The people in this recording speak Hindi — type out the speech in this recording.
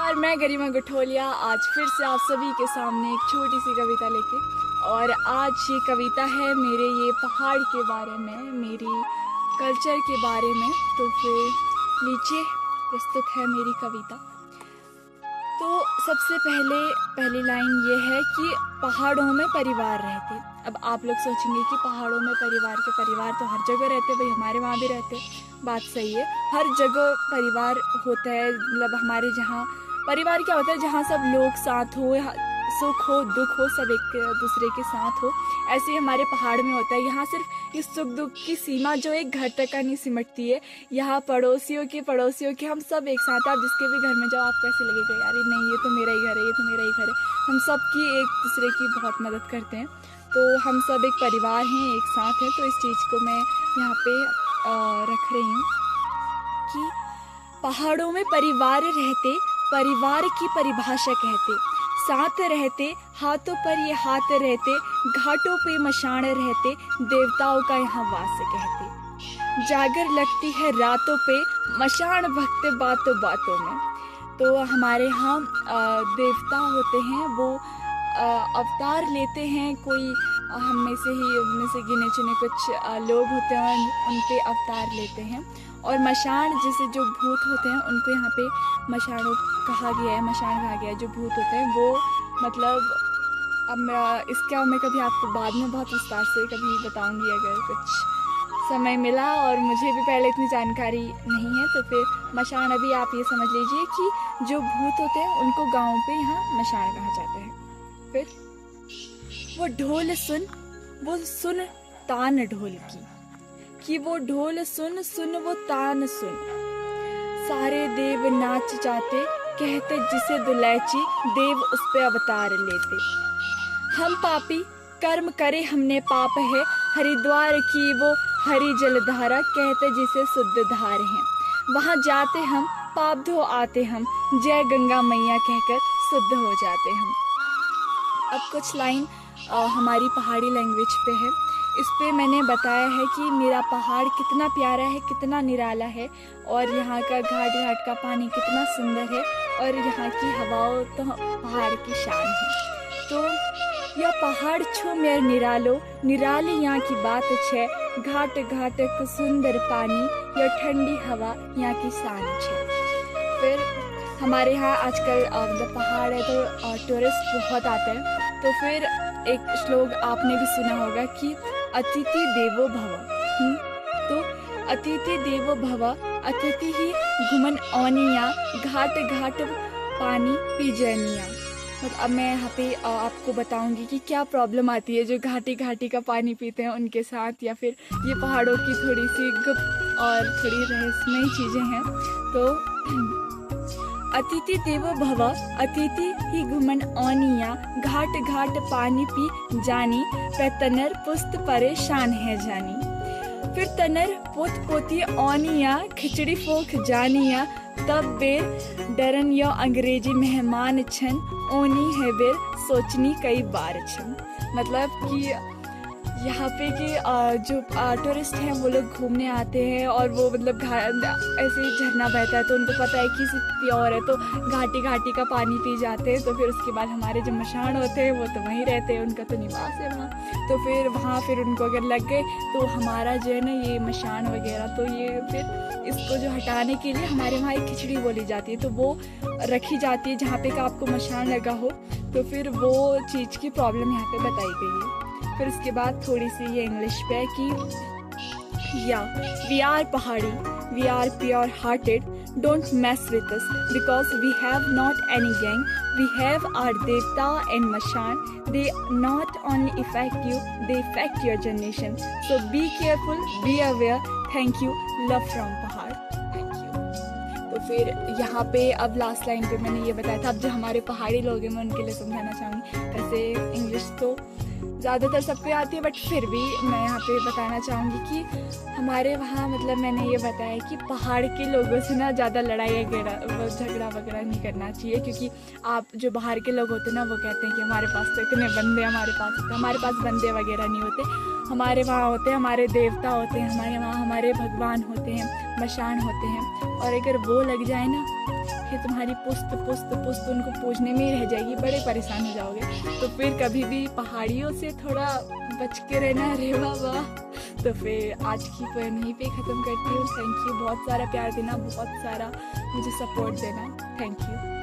नमस्कार, मैं गरिमा गठोलिया आज फिर से आप सभी के सामने एक छोटी सी कविता लेके। और आज ये कविता है मेरे ये पहाड़ के बारे में, मेरी कल्चर के बारे में। तो फिर लीजिए, प्रस्तुत है मेरी कविता। तो सबसे पहली लाइन ये है कि पहाड़ों में परिवार रहते। अब आप लोग सोचेंगे कि पहाड़ों में परिवार तो हर जगह रहते, भाई हमारे वहाँ भी रहते। बात सही है, हर जगह परिवार होता है। मतलब हमारे जहाँ परिवार क्या होता है, जहाँ सब लोग साथ हो, सुख हो दुख हो, सब एक दूसरे के साथ हो। ऐसे ही हमारे पहाड़ में होता है। यहाँ सिर्फ इस सुख दुख की सीमा जो एक घर तक का नहीं सिमटती है। यहाँ पड़ोसियों के हम सब एक साथ। आप जिसके भी घर में जाओ, आपको ऐसे लगेगा यार नहीं, ये तो मेरा ही घर है, ये तो मेरा ही घर है। हम सब की एक दूसरे की बहुत मदद करते हैं। तो हम सब एक परिवार हैं, एक साथ हैं। तो इस चीज़ को मैं यहाँ पे रख रही हूँ कि पहाड़ों में परिवार रहते, परिवार की परिभाषा कहते, साथ रहते, हाथों पर ये हाथ रहते, घाटों पे मशान रहते, देवताओं का यहाँ वास कहते। जागर लगती है रातों पे, मशान भगते बातों बातों में। तो हमारे यहाँ देवता होते हैं, वो अवतार लेते हैं। कोई हम में से गिने चुने कुछ लोग होते हैं, उन पे अवतार लेते हैं। और मशान जैसे जो भूत होते हैं, उनको यहाँ पे मशान कहा गया है। जो भूत होते हैं वो मतलब अब इसका मैं कभी आपको बाद में बहुत विस्तार से कभी बताऊंगी, अगर कुछ समय मिला। और मुझे भी पहले इतनी जानकारी नहीं है। तो फिर मशान, अभी आप ये समझ लीजिए कि जो भूत होते हैं उनको गाँव पे यहाँ मशान कहा जाता है। फिर वो ढोल सुन, वो सुन तान ढोल की, कि वो ढोल सुन सुन वो तान सुन। सारे देव नाच जाते, कहते जिसे दुलैची, देव उस पे अवतार लेते। हम पापी कर्म करे हमने पाप है, हरिद्वार की वो हरि जलधारा, कहते जिसे शुद्ध धार है। वहाँ जाते हम, पाप धो आते हम, जय गंगा मैया कहकर शुद्ध हो जाते हम। अब कुछ लाइन हमारी पहाड़ी लैंग्वेज पे है। इस पे मैंने बताया है कि मेरा पहाड़ कितना प्यारा है, कितना निराला है, और यहाँ का घाट का पानी कितना सुंदर है, और यहाँ की हवाओं तो पहाड़ की शान है। तो यह पहाड़ छो मेर निरालो, निराली यहाँ की बात छे, घाट को सुंदर पानी, यह ठंडी हवा यहाँ की शान छे। फिर हमारे यहाँ आजकल मतलब पहाड़ है तो टूरिस्ट बहुत आते हैं। तो फिर एक श्लोक आपने भी सुना होगा कि अतिथि देवो भव। तो अतिथि देवो भव, अतिथि ही घुमन औनिया, घाट पानी पी जनिया। मतलब अब मैं यहाँ पे आपको बताऊंगी कि क्या प्रॉब्लम आती है जो घाटी का पानी पीते हैं उनके साथ, या फिर ये पहाड़ों की थोड़ी सी गुप्त और थोड़ी रहस्यमयी चीज़ें हैं। तो अतिथि देवो भव, अतिथि ही घुमन औनिया, घाट पानी पी जानी, पे तनर पुस्त परेशान है जानी। फिर तनर पोत पोती औनिया, खिचड़ी फोक जानिया, तब बेर डरन यो अंग्रेजी मेहमान छन, ओनी है बेर सोचनी कई बार छन। मतलब कि यहाँ पे कि जो टूरिस्ट हैं वो लोग घूमने आते हैं, और वो मतलब ऐसे ही झरना बहता है तो उनको पता है कि प्योर है, तो घाटी का पानी पी जाते हैं। तो फिर उसके बाद हमारे जो मशान होते हैं वो तो वहीं रहते हैं, उनका तो निवास है वहाँ। तो फिर वहाँ फिर उनको अगर लग गए तो हमारा जो है ना ये मशान वगैरह, तो ये फिर इसको जो हटाने के लिए हमारे वहाँ एक खिचड़ी बोली जाती है, तो वो रखी जाती है जहाँ पे का आपको मशान लगा हो। तो फिर वो चीज़ की प्रॉब्लम यहाँ पे बताई गई है। फिर उसके बाद थोड़ी सी ये इंग्लिश पे है कि या we are Pahadi, we are pure hearted, don't mess with us because we have not any gang, we have our devta and Masan, they not only effect you, they effect your generation, so be careful, be aware, thank you, love from Pahad, thank you. तो फिर यहाँ पे अब लास्ट लाइन पे मैंने ये बताया था। अब जो हमारे पहाड़ी लोग हैं मैं उनके लिए समझाना चाहूँगी। वैसे इंग्लिश तो ज़्यादातर सबको आती है, बट फिर भी मैं यहाँ पे बताना चाहूँगी कि हमारे वहाँ मतलब मैंने ये बताया कि पहाड़ के लोगों से ना ज़्यादा लड़ाई झगड़ा वगैरह नहीं करना चाहिए। क्योंकि आप जो बाहर के लोग होते हैं ना, वो कहते हैं कि हमारे पास तो इतने बंदे हमारे पास बंदे वगैरह नहीं होते। हमारे वहाँ होते हैं, हमारे देवता होते हैं, हमारे वहाँ हमारे भगवान होते हैं, मशान होते हैं। और अगर वो लग जाए ना फिर तुम्हारी पुस्त पुस्त पुस्त उनको पूजने में ही रह जाएगी, बड़े परेशान हो जाओगे। तो फिर कभी भी पहाड़ियों से थोड़ा बच के रहना रे बाबा। तो फिर आज की पोएम यहीं पे ख़त्म करती हूँ। थैंक यू, बहुत सारा प्यार देना, बहुत सारा मुझे सपोर्ट देना। Thank you.